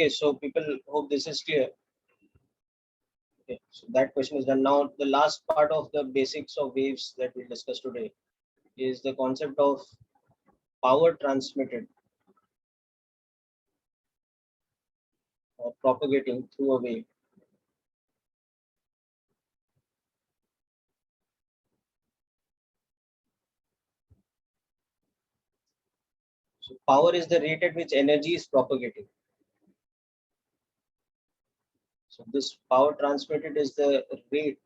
Okay, so people hope this is clear. Okay, so that question is done. Now the last part of the basics of waves that we'll discuss today is the concept of power transmitted or propagating through a wave. So power is the rate at which energy is propagating. So this power transmitted is the rate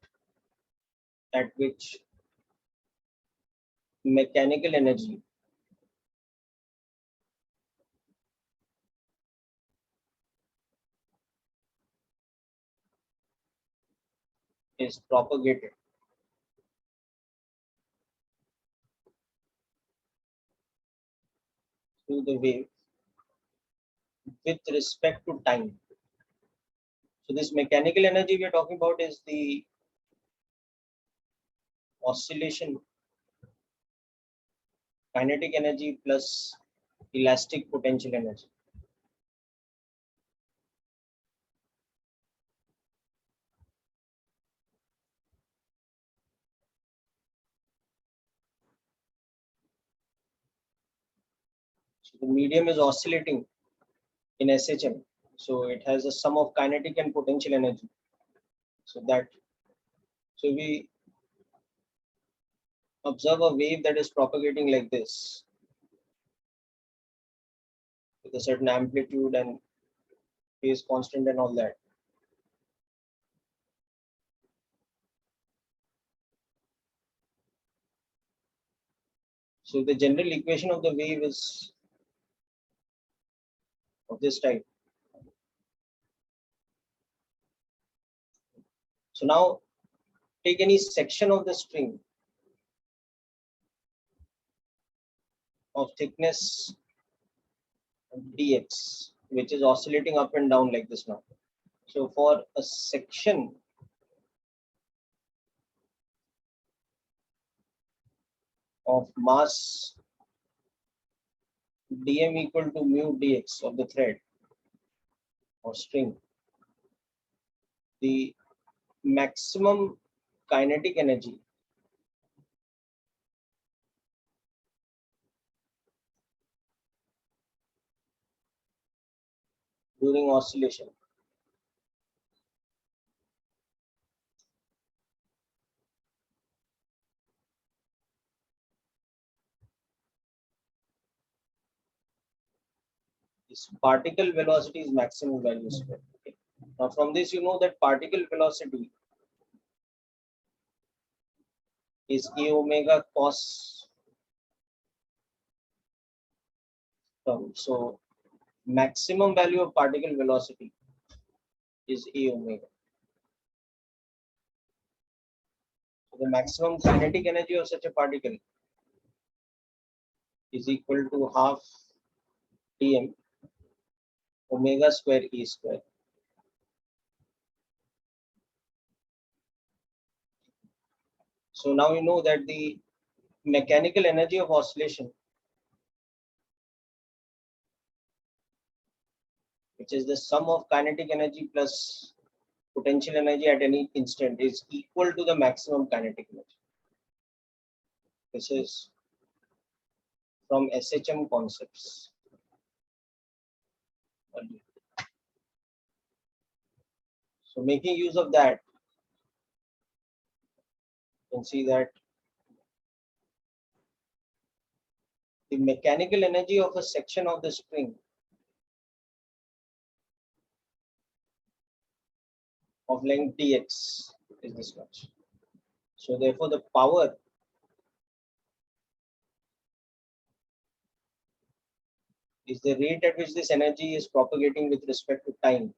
at which mechanical energy is propagated through the wave with respect to time. So this mechanical energy we are talking about is the oscillation kinetic energy plus elastic potential energy. So the medium is oscillating in SHM. So it has a sum of kinetic and potential energy. So we observe a wave that is propagating like this with a certain amplitude and phase constant and all that. So the general equation of the wave is of this type. So now take any section of the string of thickness dx, which is oscillating up and down like this now. So for a section of mass dm equal to mu dx of the thread or string, the maximum kinetic energy during oscillation is particle velocity's maximum value square. Okay. Now from this you know that particle velocity is a omega cos term. So maximum value of particle velocity is a omega. So the maximum kinetic energy of such a particle is equal to half dm omega square e square. So now you know that the mechanical energy of oscillation, which is the sum of kinetic energy plus potential energy at any instant, is equal to the maximum kinetic energy. This is from SHM concepts. So making use of that, you can see that the mechanical energy of a section of the string of length dx is this much. So therefore the power is the rate at which this energy is propagating with respect to time.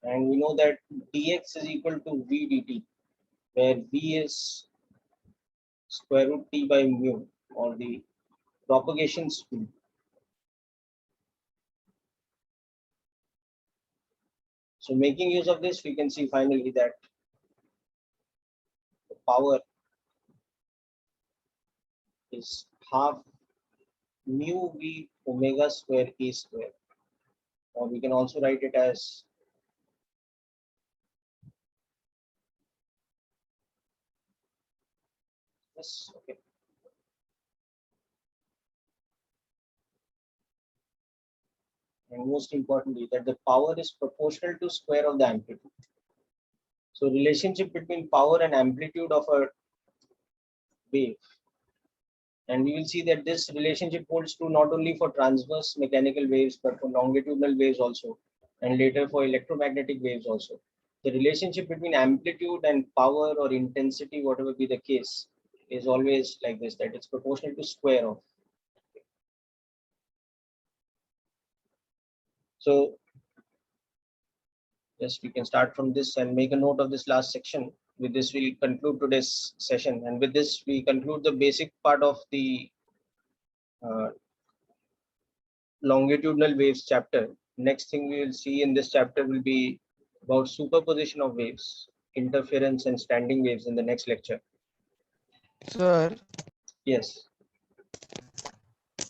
And we know that dx is equal to v dt, where v is square root t by mu, or the propagation speed. So making use of this, we can see finally that the power is half mu v omega square a square, or we can also write it as this. Okay. And most importantly, that the power is proportional to square of the amplitude. So relationship between power and amplitude of a wave. And we will see that this relationship holds true not only for transverse mechanical waves, but for longitudinal waves also, and later for electromagnetic waves also. The relationship between amplitude and power or intensity, whatever be the case, is always like this, that it's proportional to square of. So yes, we can start from this and make a note of this last section. With this, we'll conclude today's session. And with this, we conclude the basic part of the longitudinal waves chapter. Next thing we will see in this chapter will be about superposition of waves, interference and standing waves in the next lecture. Sir, Yes.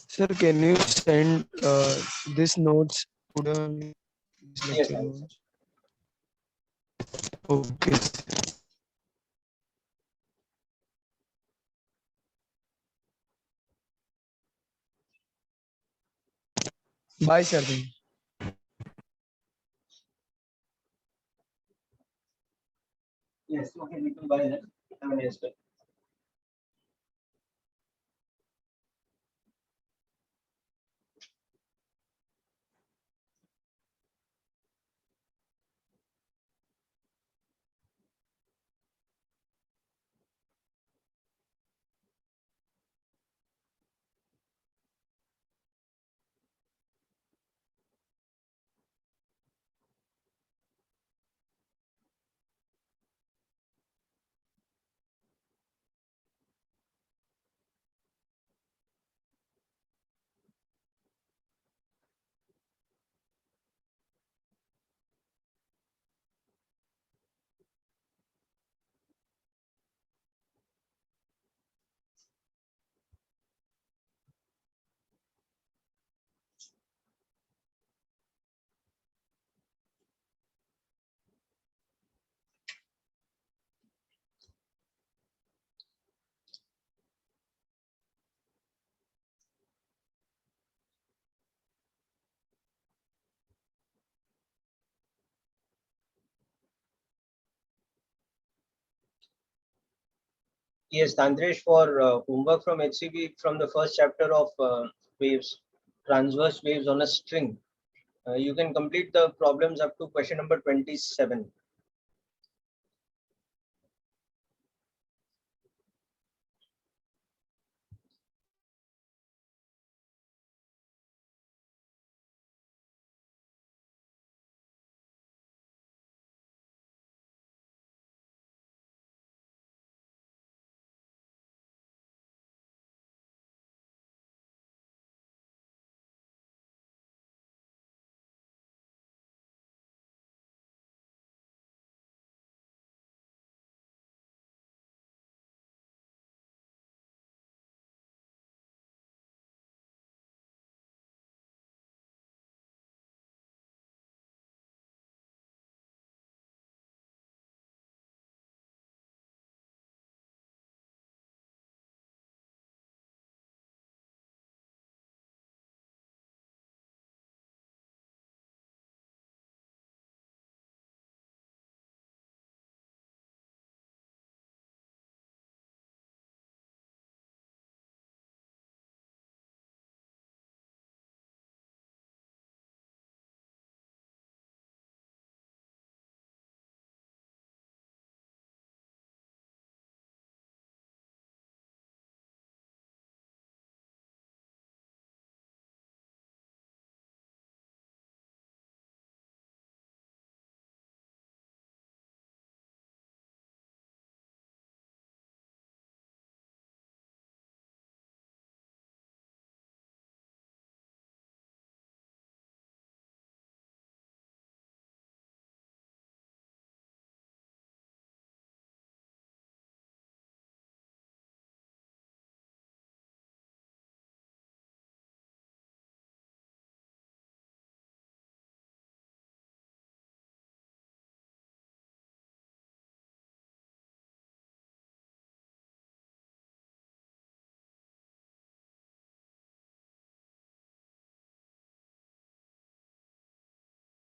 sir, can you send this notes to the this Yes, lecture I will. notes? Okay. Bye, sir. Then. Yes, okay, we can buy that. Have a nice day. Yes, Tantresh, for homework from HCB from the first chapter of waves, transverse waves on a string, you can complete the problems up to question number 27.